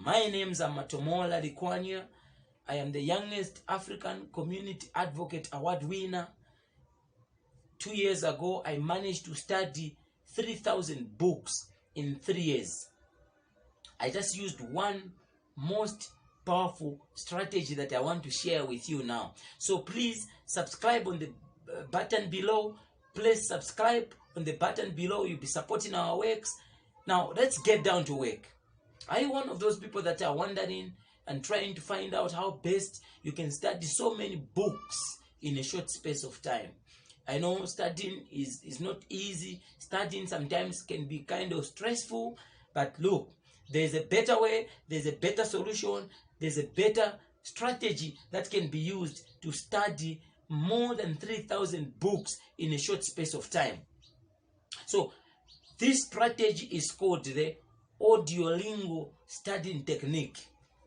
My name is Matomola Likwanya. I am the youngest African Community Advocate Award winner. 2 years ago, I managed to study 3,000 books in 3 years. I just used one most powerful strategy that I want to share with you now. So please subscribe on the button below. Please subscribe on the button below. You'll be supporting our works. Now, let's get down to work. Are you one of those people that are wondering and trying to find out how best you can study so many books in a short space of time? I know studying is not easy. Studying sometimes can be kind of stressful. But look, there's a better way. There's a better solution. There's a better strategy that can be used to study more than 3,000 books in a short space of time. So this strategy is called the Audiolingo studying technique.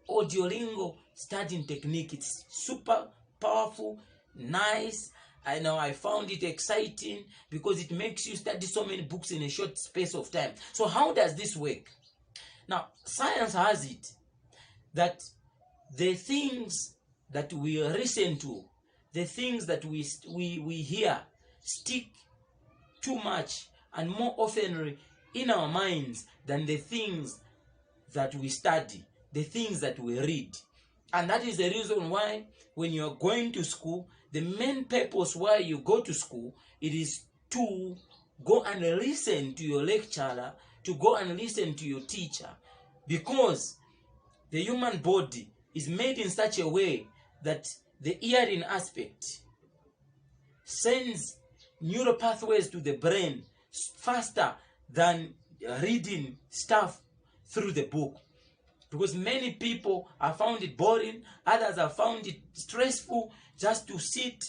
Audiolingo studying technique. It's super powerful, nice. I know I found it exciting because it makes you study so many books in a short space of time. So how does this work? Now, science has it that the things that we listen to, the things that we hear, stick too much and more often in our minds than the things that we study, the things that we read. And that is the reason why when you are going to school, the main purpose why you go to school, it is to go and listen to your lecturer, to go and listen to your teacher, because the human body is made in such a way that the hearing aspect sends neural pathways to the brain faster than reading stuff through the book. Because many people have found it boring, others have found it stressful just to sit,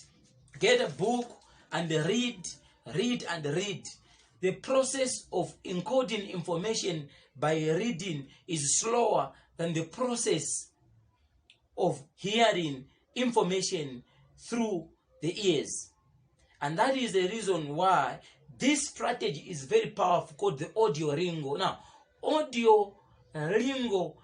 get a book and read. The process of encoding information by reading is slower than the process of hearing information through the ears. And that is the reason why this strategy is very powerful, called the Audiolingo. Now, Audiolingo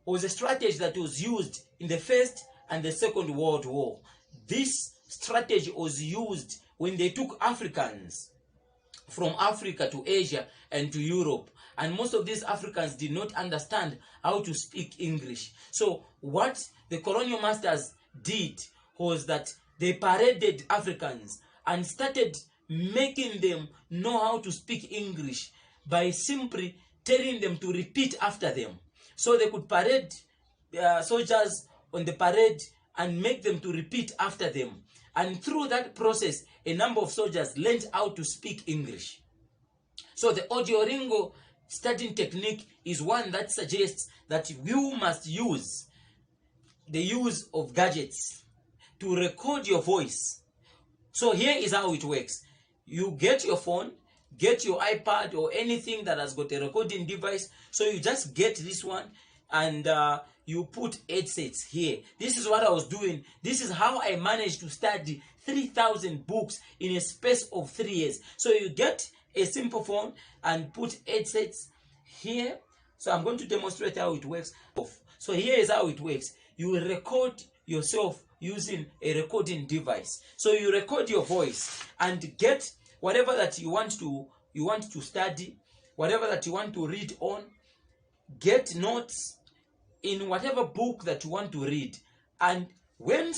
was a strategy that was used in the First and the Second World War. This strategy was used when they took Africans from Africa to Asia and to Europe. And most of these Africans did not understand how to speak English. So what the colonial masters did was that they paraded Africans and started making them know how to speak English by simply telling them to repeat after them. So they could parade soldiers on the parade and make them to repeat after them. And through that process, a number of soldiers learned how to speak English. So the Audiolingo studying technique is one that suggests that you must use the use of gadgets to record your voice. So here is how it works. You get your phone, get your iPad or anything that has got a recording device. So you just get this one and you put headsets here. This is what I was doing. This is how I managed to study 3,000 books in a space of 3 years. So you get a simple phone and put headsets here. So I'm going to demonstrate how it works. So here is how it works. You will record yourself using a recording device. So you record your voice and get whatever that you want to study, whatever that you want to read on. Get notes in whatever book that you want to read. And when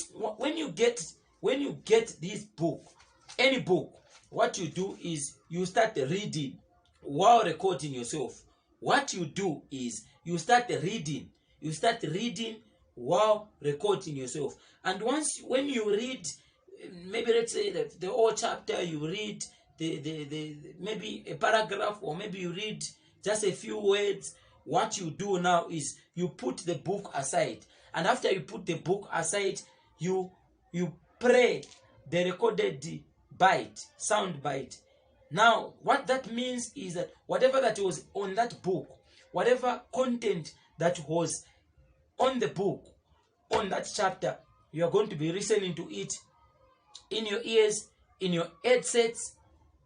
you get this book, any book, what you do is you start reading while recording yourself. What you do is you start reading while recording yourself. And when you read, maybe let's say that the whole chapter, you read the maybe a paragraph, or maybe you read just a few words. What you do now is you put the book aside, and after you put the book aside, you play the recorded sound bite. Now what that means is that whatever that was on that book, whatever content that was on the book, on that chapter, you are going to be listening to it in your ears, in your headsets,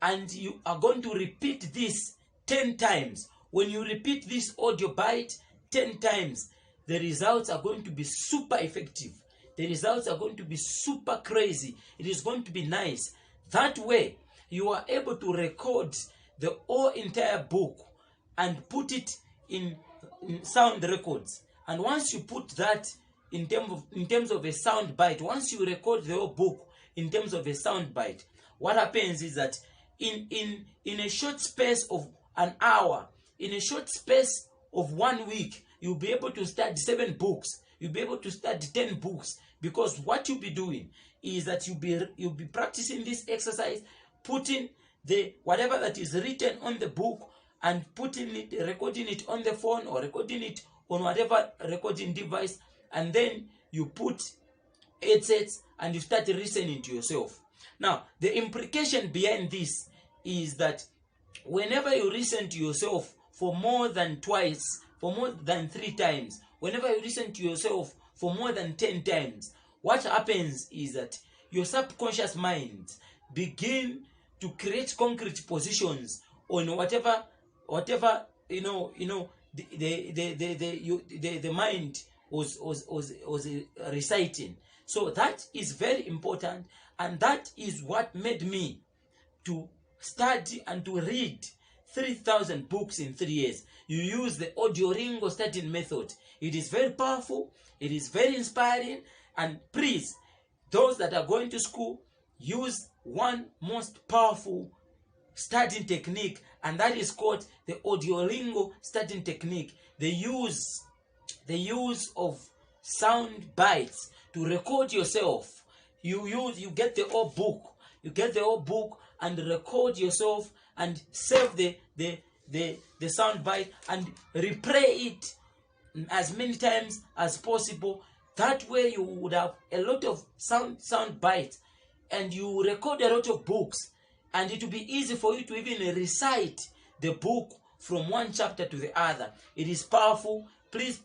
and you are going to repeat this 10 times. When you repeat this audio bite 10 times, the results are going to be super effective. The results are going to be super crazy. It is going to be nice. That way, you are able to record the whole entire book and put it in sound records. And once you put that in terms of a sound bite, once you record the whole book in terms of a sound bite, what happens is that in a short space of an hour, in a short space of 1 week, you'll be able to study 7 books. You'll be able to study 10 books, because what you'll be doing is that you'll be practicing this exercise, putting the whatever that is written on the book and recording it on the phone or recording it on whatever recording device, and then you put headsets and you start listening to yourself. Now, the implication behind this is that whenever you listen to yourself for more than twice, for more than 3 times, whenever you listen to yourself for more than 10 times, what happens is that your subconscious mind begin to create concrete positions on whatever the mind was reciting. So that is very important, and that is what made me to study and to read 3,000 books in 3 years. You use the Audiolingo studying method. It is very powerful, it is very inspiring, and please, those that are going to school, use one most powerful studying technique, and that is called the Audiolingo studying technique. The use of sound bites to record yourself. You get the whole book. You get the whole book and record yourself and save the sound bite and replay it as many times as possible. That way you would have a lot of sound bites, and you record a lot of books, and it will be easy for you to even recite the book from one chapter to the other. It is powerful. Please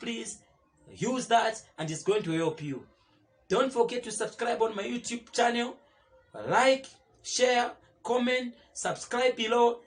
use that, and it's going to help you. Don't forget to subscribe on my YouTube channel. Like, share, comment, subscribe below.